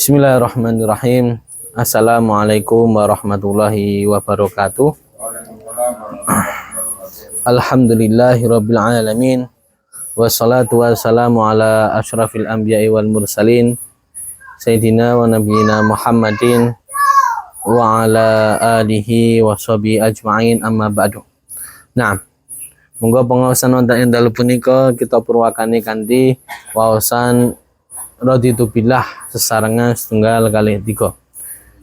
Bismillahirrahmanirrahim. Assalamualaikum warahmatullahi wabarakatuh. Alhamdulillahirabbil alamin. Wassalatu wassalamu ala asyrafil anbiya'i wal mursalin sayyidina wa nabiyina Muhammadin wa ala alihi wa sahbihi ajma'in, amma ba'du. Nah, monggo pengawasan wonten ing dalu punika kita purwakane kanthi waosan raditu billah sesarengan setunggal kali 3.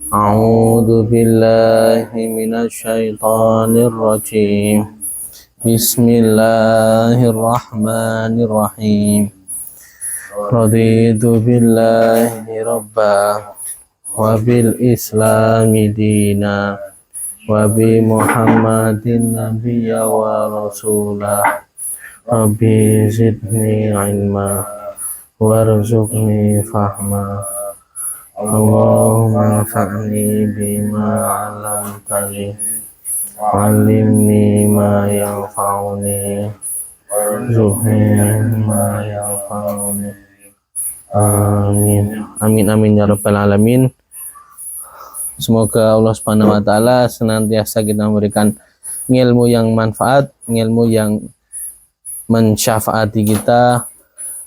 A'udzu billahi minasyaitonir rajim. Bismillahirrahmanirrahim. Raditu billahi rabba wa bil islami dina wa bi Muhammadin nabiyya wa rasulah. Rabbi zidni ilma warzuqni fahma. Allahumma fa'ni bima 'allamtani wa'allimni ma yanfa'uni warzuqni ma yanfa'uni. Amin. Amin amin ya rabbal alamin. Semoga Allah Subhanahu wa taala senantiasa kita memberikan ilmu yang manfaat, ilmu yang mensyafaati kita,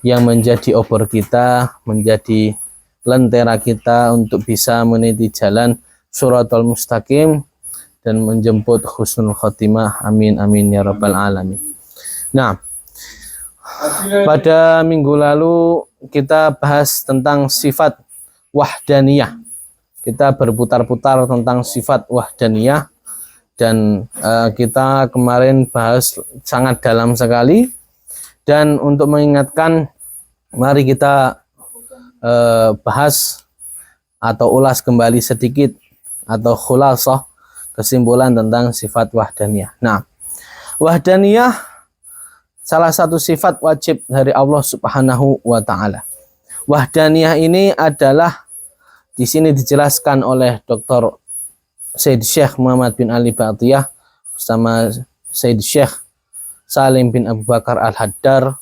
yang menjadi obor kita, menjadi lentera kita untuk bisa meniti jalan Shiratal Mustaqim dan menjemput husnul khotimah. Amin amin ya rabbal alamin. Nah, pada minggu lalu kita bahas tentang sifat wahdaniyah. Kita berputar-putar tentang sifat wahdaniyah dan kita kemarin bahas sangat dalam sekali. Dan untuk mengingatkan, mari kita bahas atau ulas kembali sedikit atau khulasah kesimpulan tentang sifat wahdaniyah. Nah, wahdaniyah salah satu sifat wajib dari Allah Subhanahu wa taala. Wahdaniyah ini adalah di sini dijelaskan oleh Dr. Said Syekh Muhammad bin Ali Ba'tiyah bersama Said Syekh Salim bin Abu Bakar Al-Haddar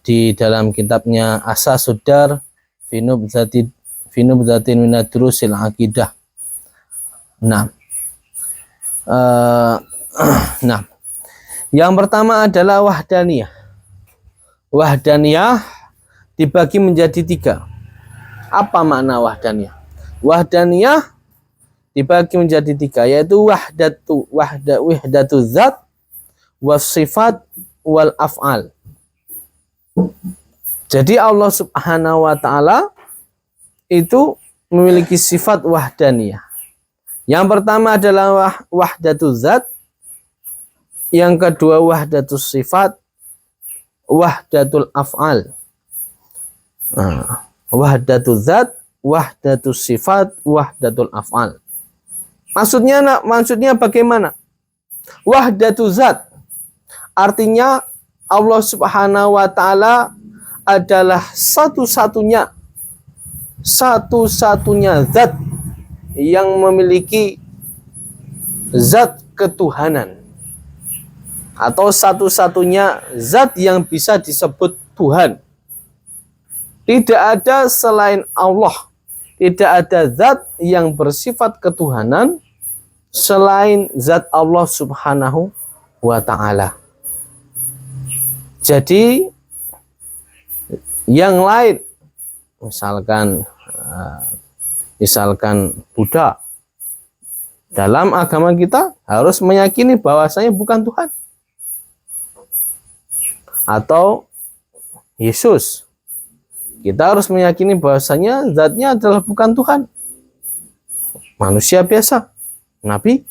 di dalam kitabnya Asasuddar fi nubdzatin min ad-durusil aqidah. Nah, yang pertama adalah wahdaniyah. Wahdaniyah dibagi menjadi 3. Apa makna wahdaniyah? Wahdaniyah dibagi menjadi 3, yaitu wahdatu zat, wasifat, wal af'al. Jadi Allah Subhanahu wa taala itu memiliki sifat wahdaniyah. Yang pertama adalah wahdatu zat, yang kedua wahdatul sifat, wahdatul af'al. Wahdatul zat, wahdatul sifat, wahdatul af'al. Maksudnya bagaimana? Wahdatul zat artinya Allah Subhanahu wa taala adalah satu-satunya zat yang memiliki zat ketuhanan, atau satu-satunya zat yang bisa disebut Tuhan. Tidak ada selain Allah, tidak ada zat yang bersifat ketuhanan selain zat Allah Subhanahu wa ta'ala. Jadi yang lain, misalkan Buddha, dalam agama kita harus meyakini bahwasanya bukan Tuhan. Atau Yesus, kita harus meyakini bahwasanya zatnya adalah bukan Tuhan, manusia biasa, nabi.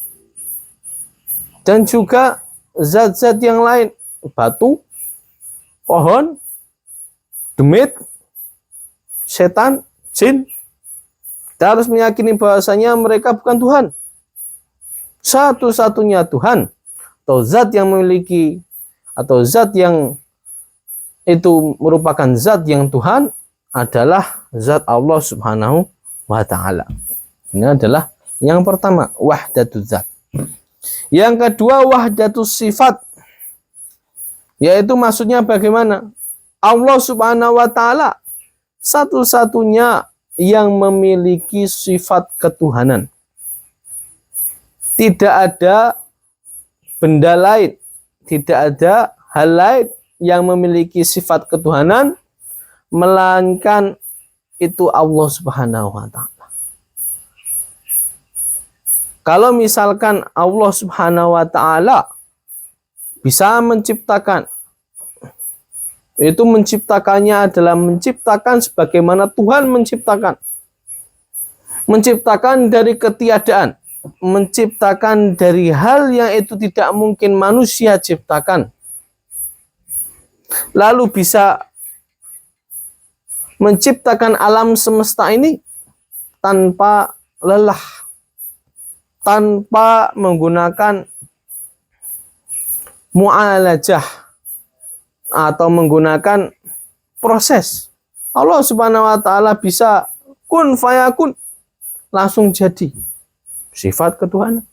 Dan juga zat-zat yang lain, batu, pohon, demit, setan, jin. Kita harus meyakini bahwasanya mereka bukan Tuhan. Satu-satunya Tuhan atau zat yang memiliki, atau zat yang itu merupakan zat yang Tuhan adalah zat Allah Subhanahu wa ta'ala. Ini adalah yang pertama, wahdatul zat. Yang kedua, wahdatul sifat. Yaitu maksudnya bagaimana? Allah Subhanahu wa ta'ala satu-satunya yang memiliki sifat ketuhanan. Tidak ada benda lain, tidak ada hal lain yang memiliki sifat ketuhanan melainkan itu Allah Subhanahu wa taala. Kalau misalkan Allah Subhanahu wa taala bisa menciptakan, itu menciptakannya adalah menciptakan sebagaimana Tuhan menciptakan. Menciptakan dari ketiadaan, menciptakan dari hal yang itu tidak mungkin manusia ciptakan. Lalu bisa menciptakan alam semesta ini tanpa lelah, tanpa menggunakan mu'alajah atau menggunakan proses. Allah Subhanahu wa taala bisa kun fayakun, langsung jadi. Sifat ketuhanan.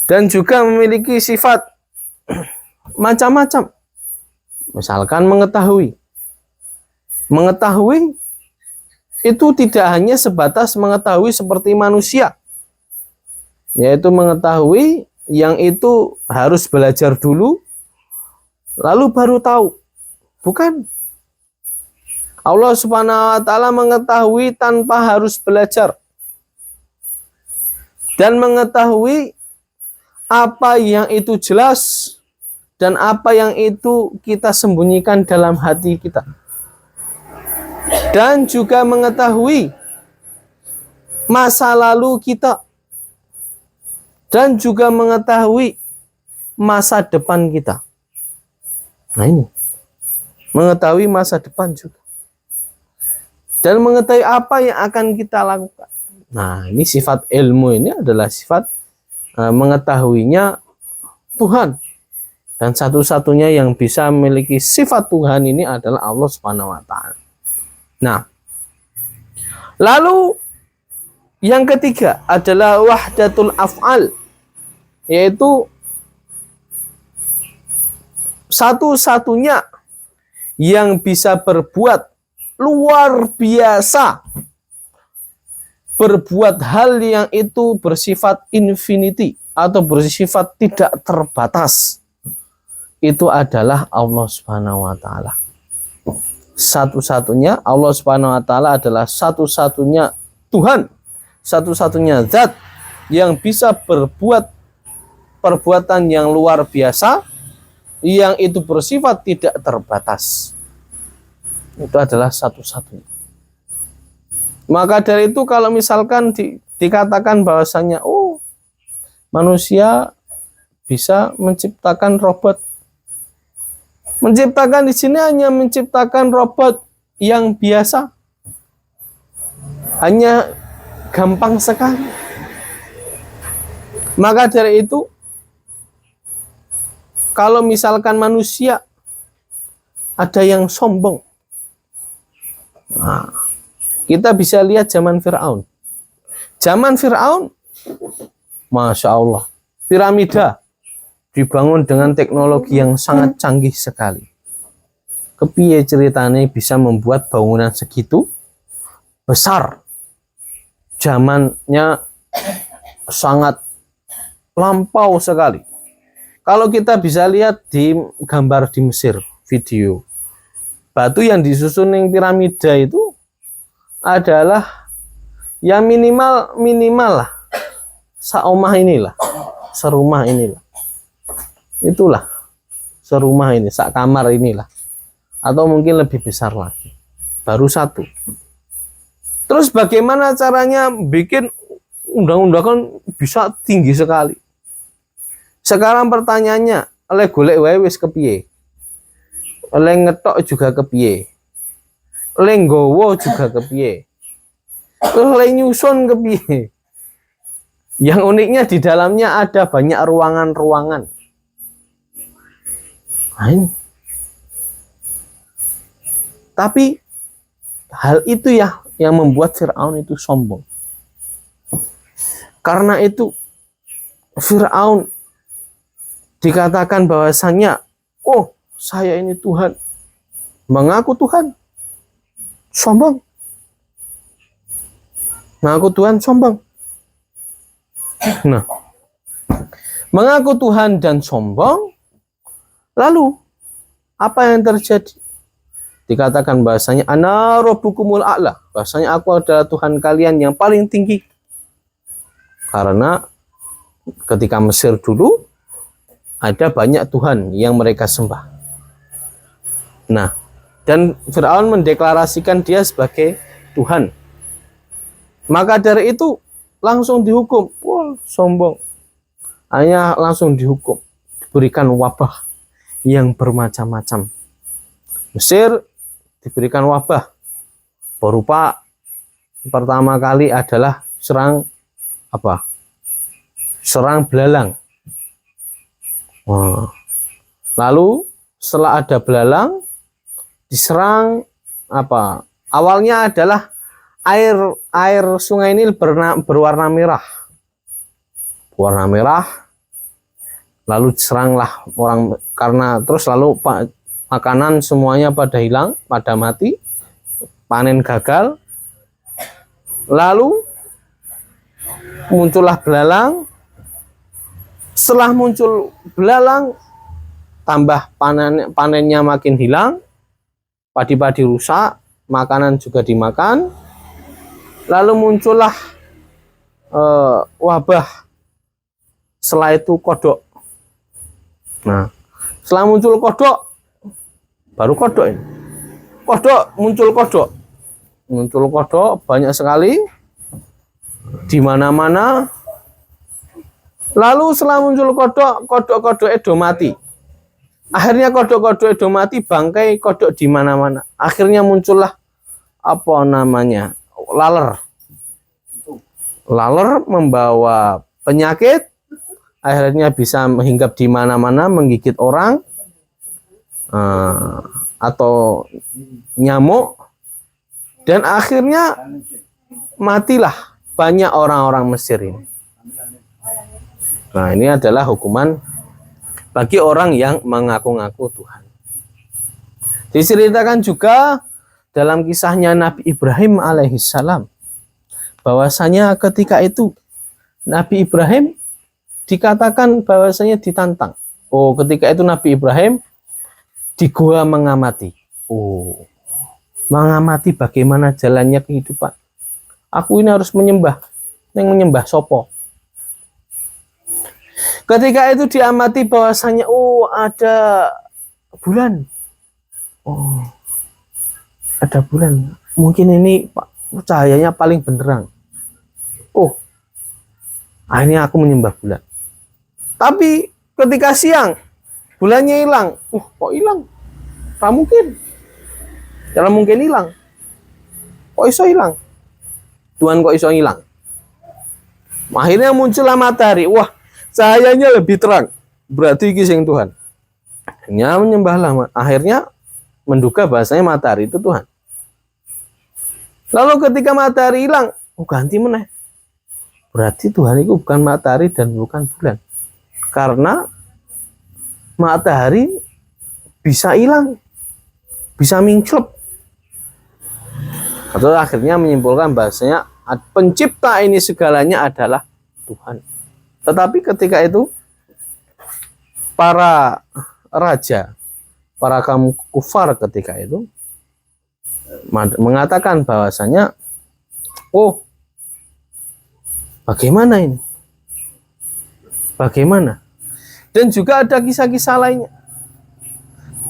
Dan juga memiliki sifat macam-macam. Misalkan mengetahui. Mengetahui itu tidak hanya sebatas mengetahui seperti manusia. Yaitu mengetahui yang itu harus belajar dulu, lalu baru tahu. Bukan. Allah Subhanahu wa taala mengetahui tanpa harus belajar. Dan mengetahui apa yang itu jelas dan apa yang itu kita sembunyikan dalam hati kita. Dan juga mengetahui masa lalu kita. Dan juga mengetahui masa depan kita. Nah ini. Mengetahui masa depan juga. Dan mengetahui apa yang akan kita lakukan. Nah ini sifat ilmu ini adalah sifat mengetahuinya Tuhan. Dan satu-satunya yang bisa memiliki sifat Tuhan ini adalah Allah Subhanahu wa taala. Nah, lalu yang ketiga adalah wahdatul af'al, yaitu satu-satunya yang bisa berbuat luar biasa, berbuat hal yang itu bersifat infinity atau bersifat tidak terbatas, itu adalah Allah Subhanahu wa taala. Satu-satunya Allah Subhanahu wa taala adalah satu-satunya Tuhan, satu-satunya zat yang bisa berbuat perbuatan yang luar biasa, yang itu bersifat tidak terbatas. Itu adalah satu-satunya. Maka dari itu kalau misalkan dikatakan bahwasanya manusia bisa menciptakan robot. Menciptakan di sini hanya menciptakan robot yang biasa. Hanya gampang sekali. Maka dari itu kalau misalkan manusia ada yang sombong. Nah, kita bisa lihat zaman Fir'aun. Zaman Fir'aun, Masya Allah, piramida dibangun dengan teknologi yang sangat canggih sekali. Kepiye ceritanya bisa membuat bangunan segitu besar. Zamannya sangat lampau sekali. Kalau kita bisa lihat di gambar di Mesir, video, batu yang disusun yang piramida itu adalah ya minimal lah seomah inilah, serumah inilah. Itulah serumah ini, sak kamar inilah, atau mungkin lebih besar lagi, baru satu. Terus bagaimana caranya bikin undang-undangan bisa tinggi sekali? Sekarang pertanyaannya, oleh golek wae wis kepiye? Oleh ngetok juga kepiye? Oleh nggowo juga kepiye? Oleh nyusun kepiye? Yang uniknya di dalamnya ada banyak ruangan-ruangan. Tapi hal itu ya yang membuat Fir'aun itu sombong. Karena itu Fir'aun dikatakan bahwasannya, saya ini Tuhan, mengaku Tuhan. Sombong. Mengaku Tuhan sombong. Nah, mengaku Tuhan dan sombong, lalu apa yang terjadi? Dikatakan bahasanya ana rabbukumul a'la, bahasanya aku adalah Tuhan kalian yang paling tinggi. Karena ketika Mesir dulu ada banyak Tuhan yang mereka sembah. Nah, dan Firaun mendeklarasikan dia sebagai Tuhan. Maka dari itu langsung dihukum. Wah, sombong. Hanya langsung dihukum. Diberikan wabah yang bermacam-macam. Mesir diberikan wabah berupa pertama kali adalah serang belalang. Lalu setelah ada belalang diserang awalnya adalah air sungai Nil berwarna merah. Lalu diseranglah orang, karena terus lalu makanan semuanya pada hilang, pada mati, panen gagal. Lalu muncullah belalang. Setelah muncul belalang, tambah panennya makin hilang, padi-padi rusak, makanan juga dimakan. Lalu muncullah wabah. Setelah itu kodok. Nah, setelah muncul kodok, baru kodok ini. Muncul kodok banyak sekali di mana-mana. Lalu setelah muncul kodok itu mati. Akhirnya kodok itu mati, bangkai kodok di mana-mana. Akhirnya muncullah laler. Laler membawa penyakit, akhirnya bisa menghinggap di mana-mana, menggigit orang atau nyamuk, dan akhirnya matilah banyak orang-orang Mesir ini. Nah, ini adalah hukuman bagi orang yang mengaku-ngaku Tuhan. Diceritakan juga dalam kisahnya Nabi Ibrahim alaihissalam, bahwasanya ketika itu Nabi Ibrahim dikatakan bahwasanya ditantang. Ketika itu Nabi Ibrahim di gua mengamati. Mengamati bagaimana jalannya kehidupan. Aku ini harus menyembah. Yang menyembah sopo. Ketika itu diamati bahwasanya ada bulan. Ada bulan. Mungkin ini cahayanya paling benderang. Akhirnya aku menyembah bulan. Tapi ketika siang bulannya hilang. Kok hilang? Tak mungkin. Jangan mungkin hilang. Kok iso hilang? Tuhan kok iso hilang? Akhirnya muncullah matahari. Wah, cahayanya lebih terang. Berarti iki sing Tuhan. Akhirnya menyembahlah. Akhirnya menduga bahasanya matahari itu Tuhan. Lalu ketika matahari hilang, ganti meneh. Berarti Tuhan itu bukan matahari dan bukan bulan. Karena matahari bisa hilang, bisa mingclep. Atau akhirnya menyimpulkan bahasanya pencipta ini segalanya adalah Tuhan. Tetapi ketika itu para raja, para kaum kufar ketika itu mengatakan bahwasanya bagaimana ini? Bagaimana? Dan juga ada kisah-kisah lainnya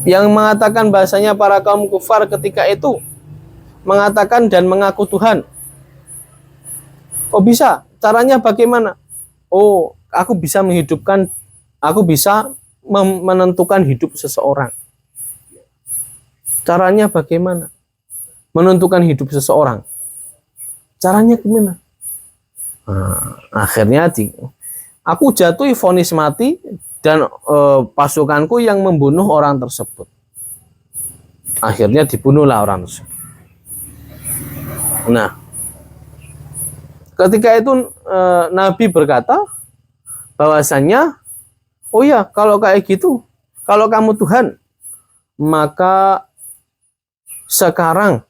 yang mengatakan bahasanya para kaum kufar ketika itu mengatakan dan mengaku Tuhan. Bisa? Caranya bagaimana? Aku bisa menghidupkan, aku bisa menentukan hidup seseorang. Caranya bagaimana? Menentukan hidup seseorang. Caranya gimana? Akhirnya aku jatuhi vonis mati dan pasukanku yang membunuh orang tersebut. Akhirnya dibunuhlah orang tersebut. Nah, ketika itu Nabi berkata bahwasanya, kalau kayak gitu, kalau kamu Tuhan, maka sekarang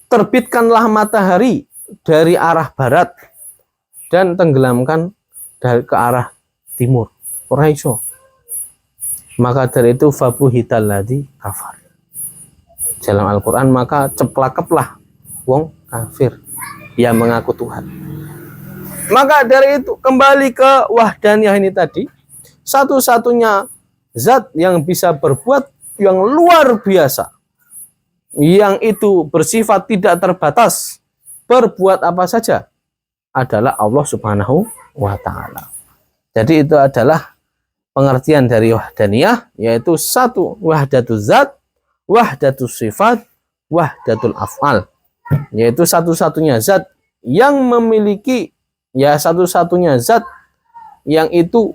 terbitkanlah matahari dari arah barat dan tenggelamkan ke arah timur. Ora iso. Maka dari itu fabuhital ladzi kafar. Dalam Al-Quran, maka ceplakeplah wong kafir yang mengaku Tuhan. Maka dari itu kembali ke wahdaniyah ini tadi, satu-satunya zat yang bisa berbuat yang luar biasa, yang itu bersifat tidak terbatas, berbuat apa saja, adalah Allah Subhanahu wa Ta'ala. Jadi itu adalah pengertian dari wahdaniyah, yaitu satu, wahdatul zat, wahdatul sifat, wahdatul af'al, yaitu satu-satunya zat yang memiliki, ya satu-satunya zat yang itu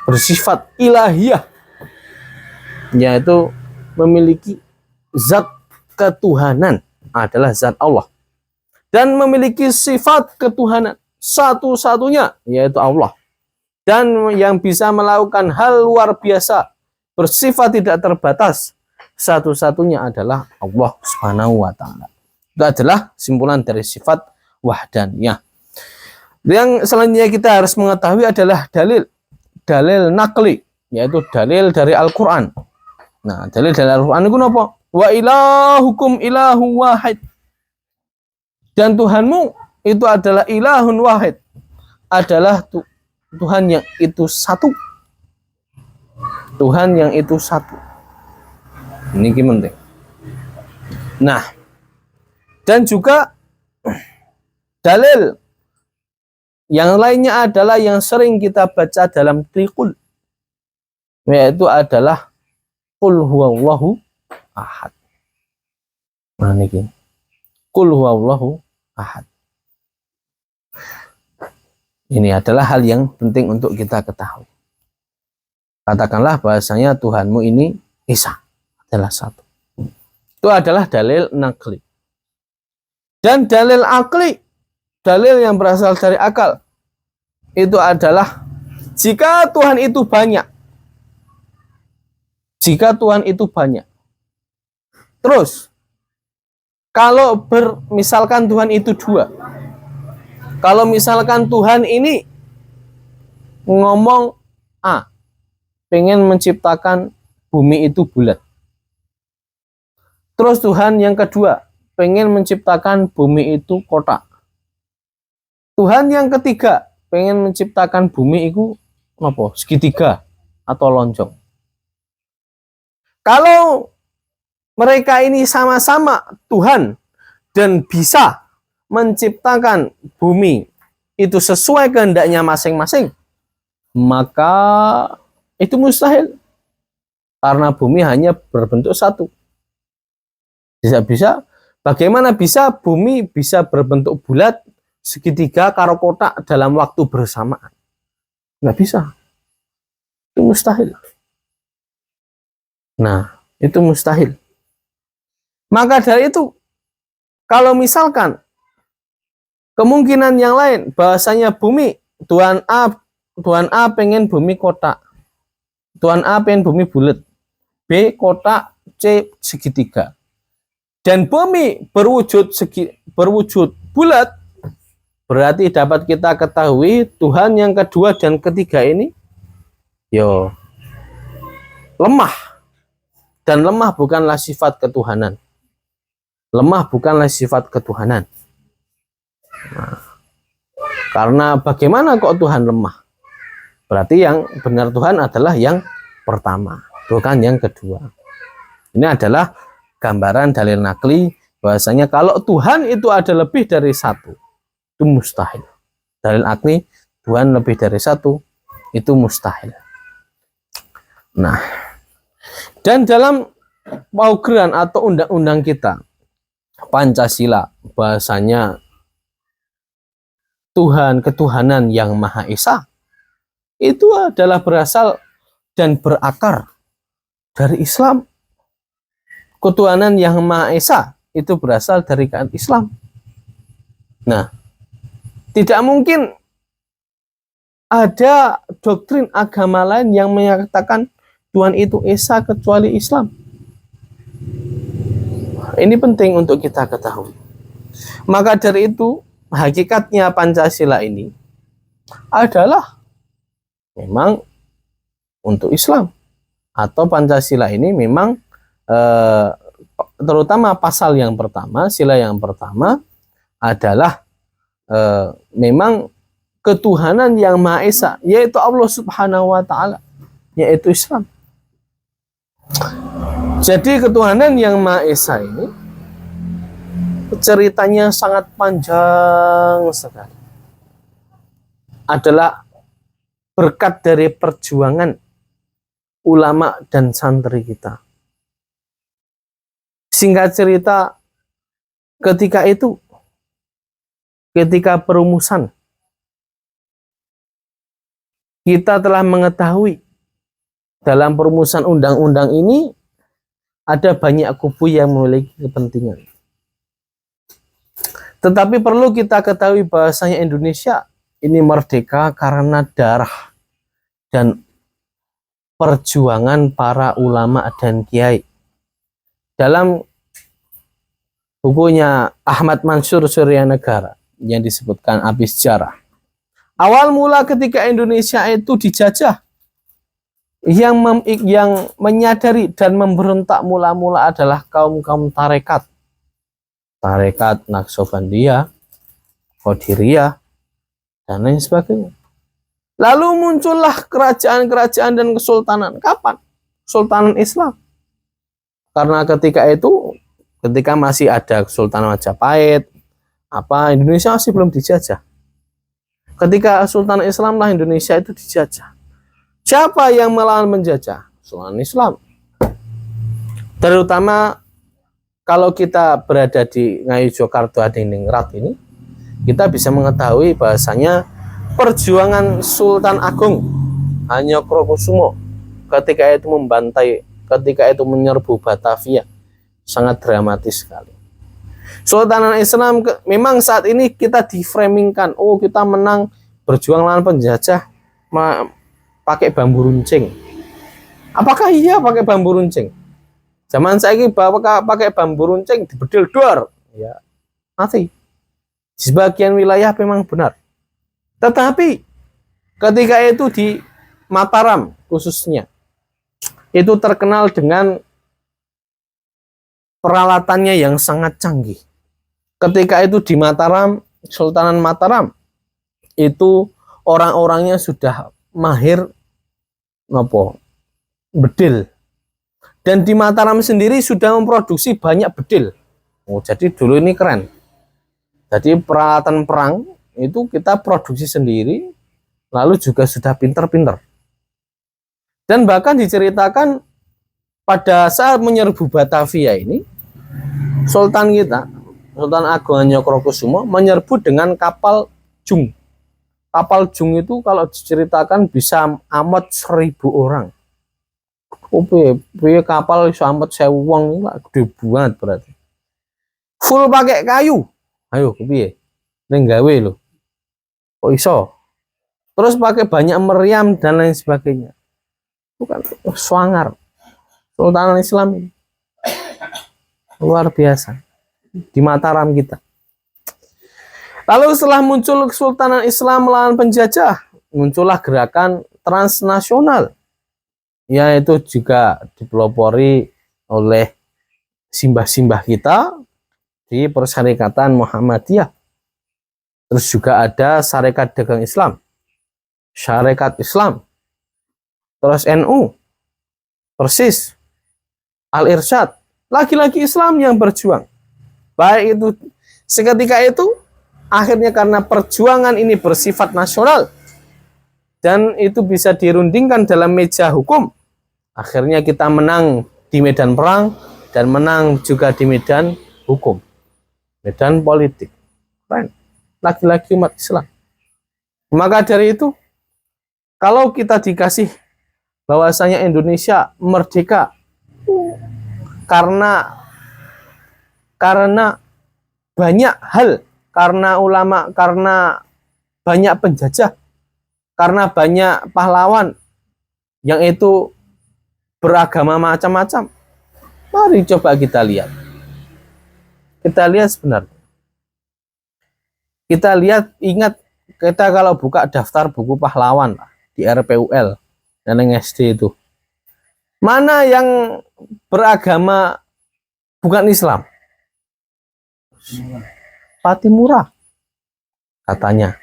bersifat ilahiyah, yaitu memiliki zat ketuhanan, adalah zat Allah, dan memiliki sifat ketuhanan satu-satunya, yaitu Allah, dan yang bisa melakukan hal luar biasa, bersifat tidak terbatas, satu-satunya adalah Allah Subhanahu wa Ta'ala. Itu adalah simpulan dari sifat wahdaniyah. Yang selanjutnya kita harus mengetahui adalah dalil nakli, yaitu dalil dari Al-Quran. Nah, dalil dari Al-Quran itu apa? Wa ilahukum ilahu wahid. Dan Tuhanmu itu adalah ilahun wahid, adalah Tuhan yang itu satu. Tuhan yang itu satu. Ini penting. Nah, dan juga dalil yang lainnya adalah yang sering kita baca dalam trikul, yaitu adalah qul huwallahu ahad. Nah, ini qul huwallahu ahad. Ini adalah hal yang penting untuk kita ketahui. Katakanlah bahasanya Tuhanmu ini Isa, adalah satu. Itu adalah dalil nakli. Dan dalil akli, dalil yang berasal dari akal, itu adalah jika Tuhan itu banyak. Jika Tuhan itu banyak. Terus, kalau misalkan Tuhan itu dua. Kalau misalkan Tuhan ini ngomong A, pengen menciptakan bumi itu bulat. Terus Tuhan yang kedua, pengen menciptakan bumi itu kotak. Tuhan yang ketiga, pengen menciptakan bumi itu apa? Segitiga atau lonjong. Kalau mereka ini sama-sama Tuhan dan bisa menciptakan bumi itu sesuai kehendaknya masing-masing, maka itu mustahil. Karena bumi hanya berbentuk satu. Bisa, bagaimana bisa bumi bisa berbentuk bulat, segitiga, karo kotak dalam waktu bersamaan? Nggak bisa. Itu mustahil. Nah, itu mustahil. Maka dari itu, kalau misalkan kemungkinan yang lain, bahasanya bumi, Tuhan A pengen bumi kotak, Tuhan A pengen bumi bulat, B kotak, C segitiga, dan bumi berwujud bulat, berarti dapat kita ketahui Tuhan yang kedua dan ketiga ini lemah. Dan lemah bukanlah sifat ketuhanan. Lemah bukanlah sifat ketuhanan. Nah, karena bagaimana kok Tuhan lemah? Berarti yang benar Tuhan adalah yang pertama, bukan yang kedua. Ini adalah gambaran dalil nakli, bahwasanya kalau Tuhan itu ada lebih dari satu, itu mustahil. Dalil akli, Tuhan lebih dari satu, itu mustahil. Nah, dan dalam paugeran atau undang-undang kita, Pancasila, bahasanya Tuhan, ketuhanan yang Maha Esa, itu adalah berasal dan berakar dari Islam. Ketuhanan yang Maha Esa itu berasal dari Islam. Nah, tidak mungkin ada doktrin agama lain yang menyatakan Tuhan itu Esa kecuali Islam. Ini penting untuk kita ketahui. Maka dari itu, hakikatnya Pancasila ini adalah memang untuk Islam, atau Pancasila ini memang terutama pasal yang pertama, sila yang pertama adalah memang ketuhanan yang Maha Esa, yaitu Allah Subhanahu wa Ta'ala, yaitu Islam. Jadi ketuhanan yang Maha Esa ini ceritanya sangat panjang sekali. Adalah berkat dari perjuangan ulama dan santri kita. Singkat cerita, ketika itu, ketika perumusan, kita telah mengetahui dalam perumusan undang-undang ini ada banyak kubu yang memiliki kepentingan. Tetapi perlu kita ketahui bahasanya Indonesia ini merdeka karena darah dan perjuangan para ulama dan kiai. Dalam bukunya Ahmad Mansur Suryanegara yang disebutkan Abis Sejarah, awal mula ketika Indonesia itu dijajah, yang menyadari dan memberontak mula-mula adalah kaum-kaum tarekat. Tarekat Naqsabandiyah, Qadiriyah, dan lain sebagainya. Lalu muncullah kerajaan-kerajaan dan kesultanan. Kapan? Sultanan Islam. Karena ketika itu, ketika masih ada Kesultanan Majapahit, Indonesia masih belum dijajah. Ketika Sultanan Islam lah Indonesia itu dijajah. Siapa yang melawan menjajah? Sultanan Islam. Terutama kalau kita berada di Ngayu Jogarta Hadiningrat ini, kita bisa mengetahui bahasanya perjuangan Sultan Agung Hanyokrokusumo ketika itu membantai, ketika itu menyerbu Batavia, sangat dramatis sekali. Sultanan Islam memang saat ini kita diframingkan, oh kita menang berjuang lawan penjajah pakai bambu runcing. Apakah iya pakai bambu runcing? Zaman saya ini pakai bambu runcing dibedil dor, ya mati. Di sebagian wilayah memang benar. Tetapi ketika itu di Mataram khususnya, itu terkenal dengan peralatannya yang sangat canggih. Ketika itu di Mataram, Sultanan Mataram, itu orang-orangnya sudah mahir bedil. Dan di Mataram sendiri sudah memproduksi banyak bedil. Jadi dulu ini keren. Jadi peralatan perang itu kita produksi sendiri, lalu juga sudah pinter-pinter. Dan bahkan diceritakan pada saat menyerbu Batavia ini, Sultan kita, Sultan Agung Hanyokrokusumo menyerbu dengan kapal jung. Kapal jung itu kalau diceritakan bisa amat 1.000 orang. Kapal bisa amat 1.000 wong, gede banget berarti. Full pakai kayu. Ayo, kepiye? Ning gawe lho. Kok iso? Terus pakai banyak meriam dan lain sebagainya. Bukan swanger. Sultanan Islam ini. Luar biasa. Di Mataram kita. Lalu setelah muncul Kesultanan Islam melawan penjajah, muncullah gerakan transnasional, yaitu juga dipelopori oleh simbah-simbah kita di Persyarikatan Muhammadiyah. Terus juga ada Sarekat Dagang Islam, Syarikat Islam, terus NU, Persis, Al-Irsyad, laki-laki Islam yang berjuang. Baik itu seketika itu, akhirnya karena perjuangan ini bersifat nasional dan itu bisa dirundingkan dalam meja hukum, akhirnya kita menang di medan perang dan menang juga di medan hukum, medan politik. Keren. Laki-laki umat Islam. Maka dari itu, kalau kita dikasih bahwasanya Indonesia merdeka karena banyak hal, karena ulama, karena banyak penjajah, karena banyak pahlawan yang itu beragama macam-macam. Mari coba kita lihat. Kita lihat sebenarnya. Kita lihat, ingat, kita kalau buka daftar buku pahlawan di RPUL dan yang SD itu, mana yang beragama bukan Islam? Patimura katanya.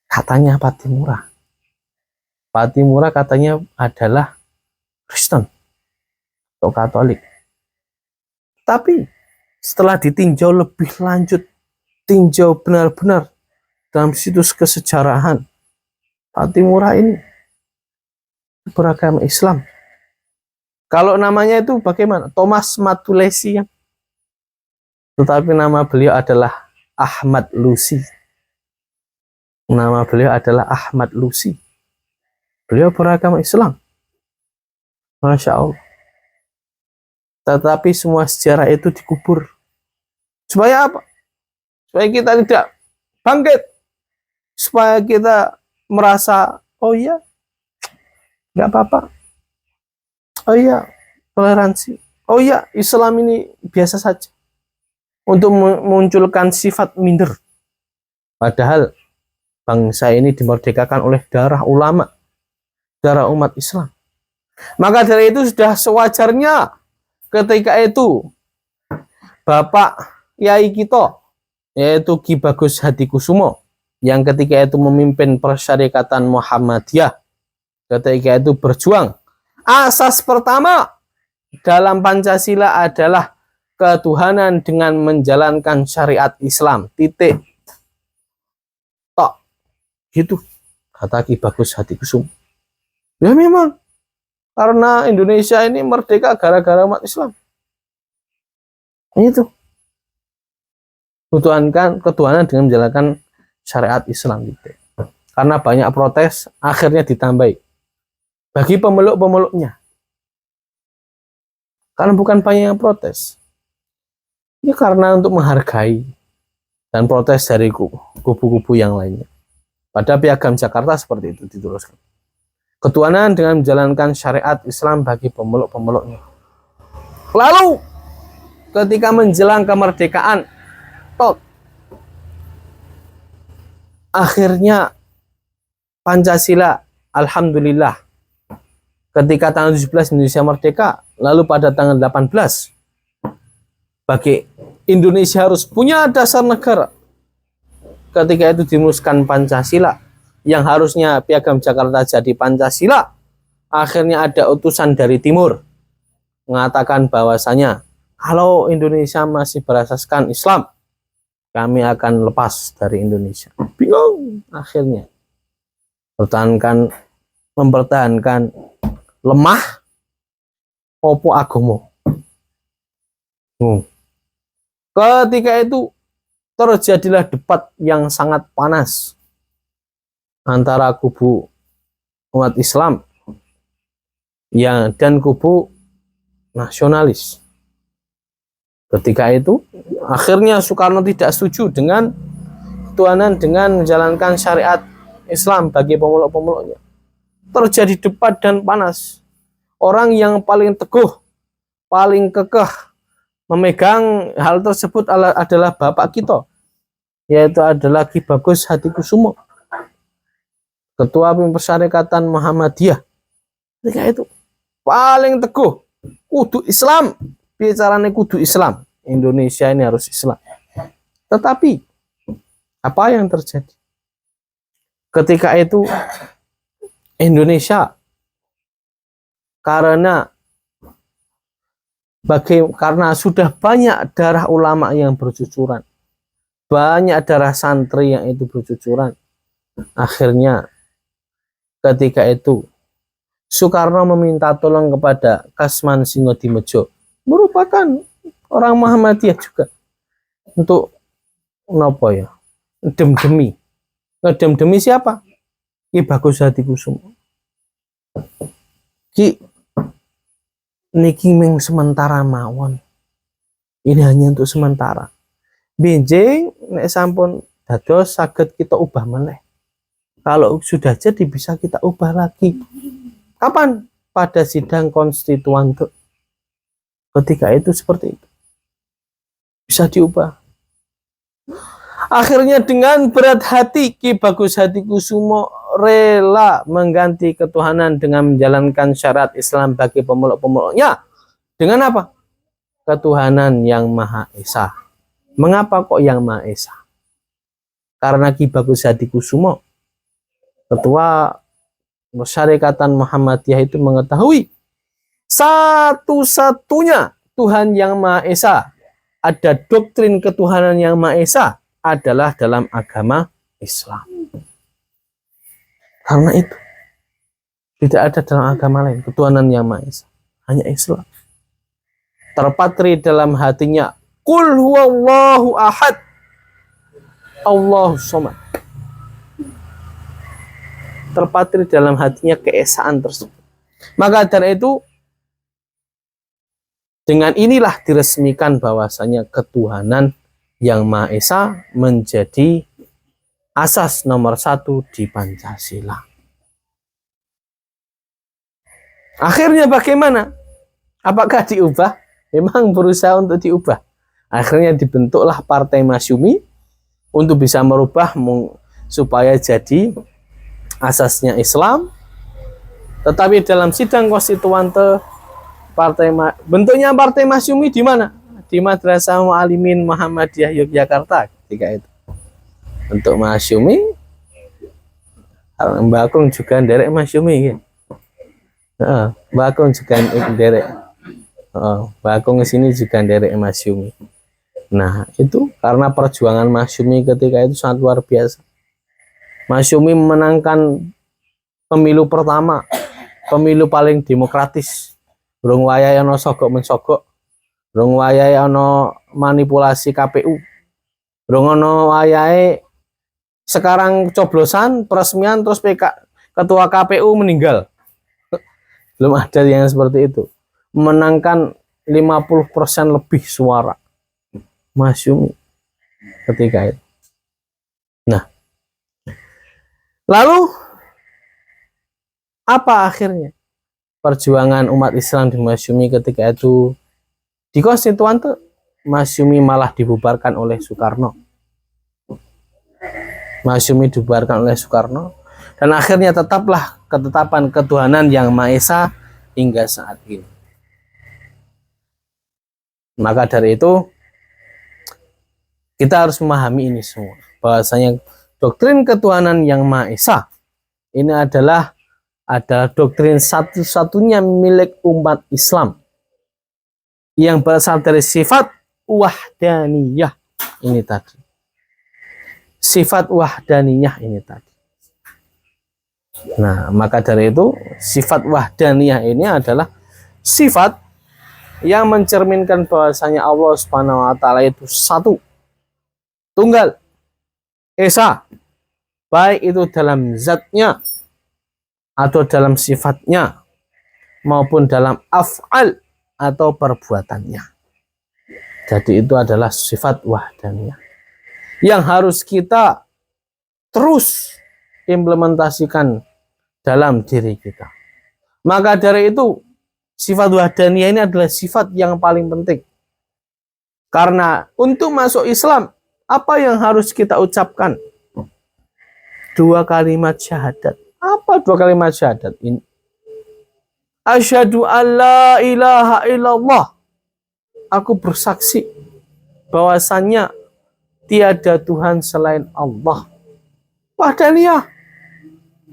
Katanya Patimura. Patimura katanya adalah Kristen atau Katolik. Tapi setelah ditinjau lebih lanjut, tinjau benar-benar dalam situs kesejarahan, Patimura ini beragama Islam. Kalau namanya itu bagaimana? Thomas Matulesi, tetapi nama beliau adalah Ahmad Lusi. Nama beliau adalah Ahmad Lusi. Beliau beragama Islam. Masya Allah. Tetapi semua sejarah itu dikubur. Supaya apa? Supaya kita tidak bangkit. Supaya kita merasa, oh iya, nggak apa-apa. Oh iya, toleransi. Oh iya, Islam ini biasa saja. Untuk memunculkan sifat minder. Padahal bangsa ini dimerdekakan oleh darah ulama, darah umat Islam. Maka dari itu sudah sewajarnya ketika itu Bapak Yai kita, yaitu Ki Bagus Hadikusumo, yang ketika itu memimpin Persyarikatan Muhammadiyah, ketika itu berjuang. Asas pertama dalam Pancasila adalah ketuhanan dengan menjalankan syariat Islam. Titik. Tok. Gitu kata Ki Bagus Hadikusumo. Ya memang, karena Indonesia ini merdeka gara-gara umat Islam. Itu. Ketuhanan dengan menjalankan syariat Islam. Gitu. Karena banyak protes, akhirnya ditambahi. Bagi pemeluk-pemeluknya. Karena bukan banyak yang protes. Ya karena untuk menghargai dan protes dari kubu-kubu yang lainnya. Pada Piagam Jakarta seperti itu dituliskan. Ketuhanan dengan menjalankan syariat Islam bagi pemeluk-pemeluknya. Lalu ketika menjelang kemerdekaan, akhirnya Pancasila, alhamdulillah, ketika tanggal 17 Indonesia merdeka, lalu pada tanggal 18 bagi Indonesia harus punya dasar negara. Ketika itu dirumuskan Pancasila, yang harusnya Piagam Jakarta jadi Pancasila, akhirnya ada utusan dari timur mengatakan bahwasanya kalau Indonesia masih berasaskan Islam, kami akan lepas dari Indonesia. Bingung akhirnya. Mempertahankan lemah opo agomo. Ketika itu terjadilah debat yang sangat panas antara kubu umat Islam dan kubu nasionalis. Ketika itu akhirnya Soekarno tidak setuju dengan ketuhanan dengan menjalankan syariat Islam bagi pemeluk-pemeluknya. Terjadi debat dan panas. Orang yang paling teguh, paling kekeh memegang hal tersebut adalah bapak kita, yaitu adalah Ki Bagus Hadikusumo, Ketua Persyarikatan Muhammadiyah. Ketika itu paling teguh, kudu Islam, bicaranya kudu Islam, Indonesia ini harus Islam. Tetapi apa yang terjadi? Ketika itu Indonesia karena sudah banyak darah ulama yang bercucuran, banyak darah santri yang itu bercucuran, akhirnya ketika itu Soekarno meminta tolong kepada Kasman Singodimedjo, merupakan orang Muhammadiyah juga, untuk ngedem-demi siapa? Ki Bagus Hadikusumo. Ki niki ming sementara mawon. Ini hanya untuk sementara. Benjing nek sampun dados saged kita ubah meneh. Kalau sudah jadi bisa kita ubah lagi. Kapan? Pada sidang konstituante. Ketika itu seperti itu. bisa diubah. Akhirnya dengan berat hati Ki Bagus Hadikusumo rela mengganti ketuhanan dengan menjalankan syarat Islam bagi pemeluk-pemeluknya. Dengan apa? Ketuhanan yang Maha Esa. Mengapa kok yang Maha Esa? Karena Ki Bagus Hadikusumo, ketua Syarikatan Muhammadiyah itu mengetahui satu-satunya Tuhan yang Maha Esa, ada doktrin ketuhanan yang Maha Esa adalah dalam agama Islam. Karena itu tidak ada dalam agama lain ketuhanan yang Maha Esa, hanya Islam. Terpatri dalam hatinya Qul huwallahu ahad Allahus somad. Terpatri dalam hatinya keesaan tersebut. Maka dari itu dengan inilah diresmikan bahwasanya ketuhanan yang Maha Esa menjadi asas nomor 1 di Pancasila. Akhirnya bagaimana? Apakah diubah? Memang berusaha untuk diubah. Akhirnya dibentuklah Partai Masyumi untuk bisa merubah supaya jadi asasnya Islam. Tetapi dalam sidang konstituante bentuknya Partai Masyumi di mana? Di Madrasah Mu'alimin Muhammadiyah Yogyakarta ketika itu. Untuk Masyumi, Mbak Akung juga derek Masyumi ya. Mbak Akung juga derek. Mbak Akung sini juga derek Masyumi. Nah, itu karena perjuangan Masyumi ketika itu sangat luar biasa. Masyumi memenangkan pemilu pertama, pemilu paling demokratis. Rung wayahe ana sogok-mensogok. Rung wayahe ana manipulasi KPU. Rung ana wayahe sekarang coblosan peresmian terus ketua KPU meninggal. Belum ada yang seperti itu. Menangkan 50% lebih suara. Masyumi ketika itu. Nah, lalu apa akhirnya perjuangan umat Islam di Masyumi ketika itu? Di konstituante Masyumi malah dibubarkan oleh Soekarno. Masyumi dibubarkan oleh Soekarno dan akhirnya tetaplah ketetapan ketuhanan yang Maha Esa hingga saat ini. Maka dari itu kita harus memahami ini semua, bahwasanya doktrin ketuhanan yang Maha Esa ini adalah doktrin satu-satunya milik umat Islam yang berasal dari sifat wahdaniyah ini tadi. Sifat wahdaniyah ini tadi. Nah, maka dari itu sifat wahdaniyah ini adalah sifat yang mencerminkan bahwasanya Allah Subhanahu wa taala itu satu, tunggal, esa, baik itu dalam zatnya atau dalam sifatnya maupun dalam af'al atau perbuatannya. Jadi itu adalah sifat wahdaniyah yang harus kita terus implementasikan dalam diri kita. Maka dari itu sifat wahdaniyah ini adalah sifat yang paling penting. Karena untuk masuk Islam, apa yang harus kita ucapkan? 2 kalimat syahadat. Apa 2 kalimat syahadat ini? Asyhadu alla ilaha illallah. Aku bersaksi bahwasannya tiada Tuhan selain Allah. Wahdaniyah.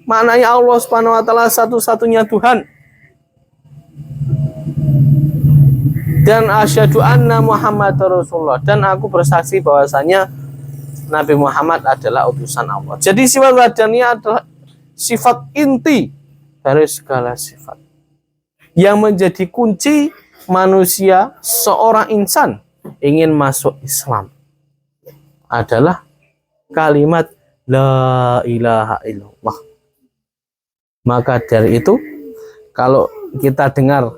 Maknanya Allah Subhanahu wa taala satu-satunya Tuhan. Dan asyhadu anna Muhammad Rasulullah, dan aku bersaksi bahwasanya Nabi Muhammad adalah utusan Allah. Jadi sifat wahdaniyah adalah sifat inti dari segala sifat yang menjadi kunci manusia, seorang insan ingin masuk Islam adalah kalimat la ilaha illallah. Maka dari itu kalau kita dengar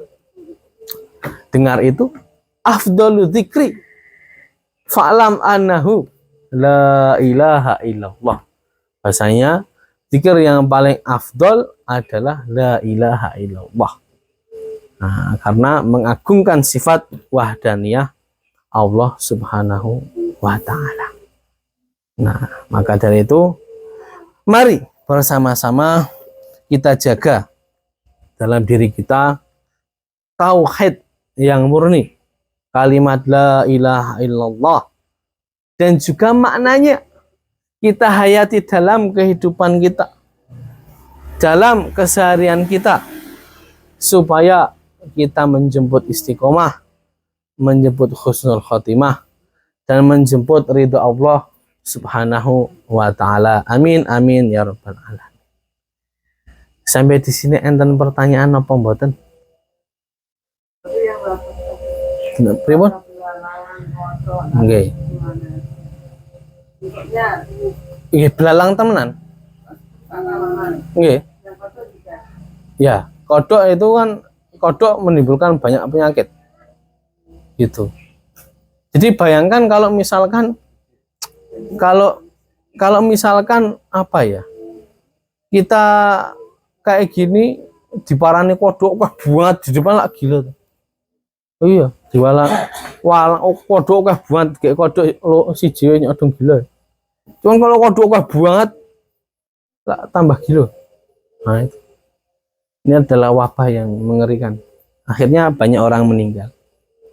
itu afdalu dzikri fa'lam annahu la ilaha illallah. Bahasanya zikir yang paling afdol adalah la ilaha illallah. Nah, karena mengagungkan sifat wahdaniyah Allah Subhanahu wa Ta'ala. Nah, maka dari itu, mari bersama-sama kita jaga dalam diri kita tauhid yang murni, kalimat la ilaha illallah, dan juga maknanya kita hayati dalam kehidupan kita, dalam keseharian kita, supaya kita menjemput istiqomah, menjemput husnul khotimah, dan menjemput ridho Allah Subhanahu wa Ta'ala. Amin amin ya rabbal alamin. Sampai di sini enten pertanyaan apa mboten? Pripun? Nggih. Nggih, belalang temenan. Nggih. Ya, kodok itu kan menimbulkan banyak penyakit. Gitu. Jadi bayangkan kalau misalkan apa ya, kita kayak gini diparani kodok buat di depan lah gila tuh. Oh iya, diwalang kodok buat kayak kodok lo si jiwa nyodong gila. Cuman kalau kodok buat lah tambah gila. Nah, itu. Ini adalah wabah yang mengerikan. Akhirnya banyak orang meninggal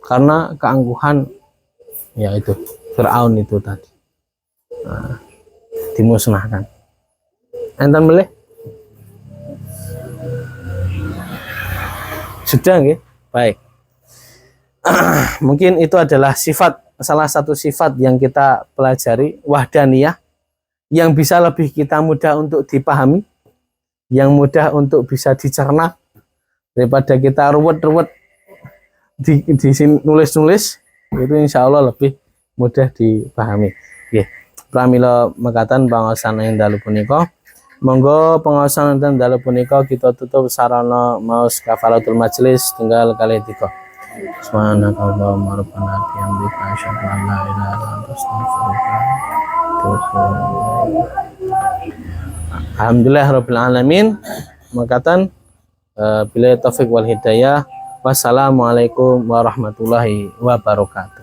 karena keangkuhan, ya itu Fir'aun itu tadi. Nah, dimusnahkan. Enten boleh? Sudah nggih? Baik. Mungkin itu adalah salah satu sifat yang kita pelajari, wahdaniyah, yang bisa lebih kita mudah untuk dipahami, yang mudah untuk bisa dicerna daripada kita ruwet-ruwet di sini nulis-nulis, itu insya Allah lebih mudah dipahami. Oke. Pramila mekatan pangaosan ing dalu punika, monggo pangaosan ing dalu punika kita tutup sarana maos kafaratul majelis tunggal kali 3. Subhanakallahumma rabbana bihamdika asyhadu an la ilaha illa anta astaghfiruka wa atubu ilaik. Alhamdulillah rabbil alamin. Mekatan bila taufik wal hidayah. Wassalamualaikum warahmatullahi wabarakatuh.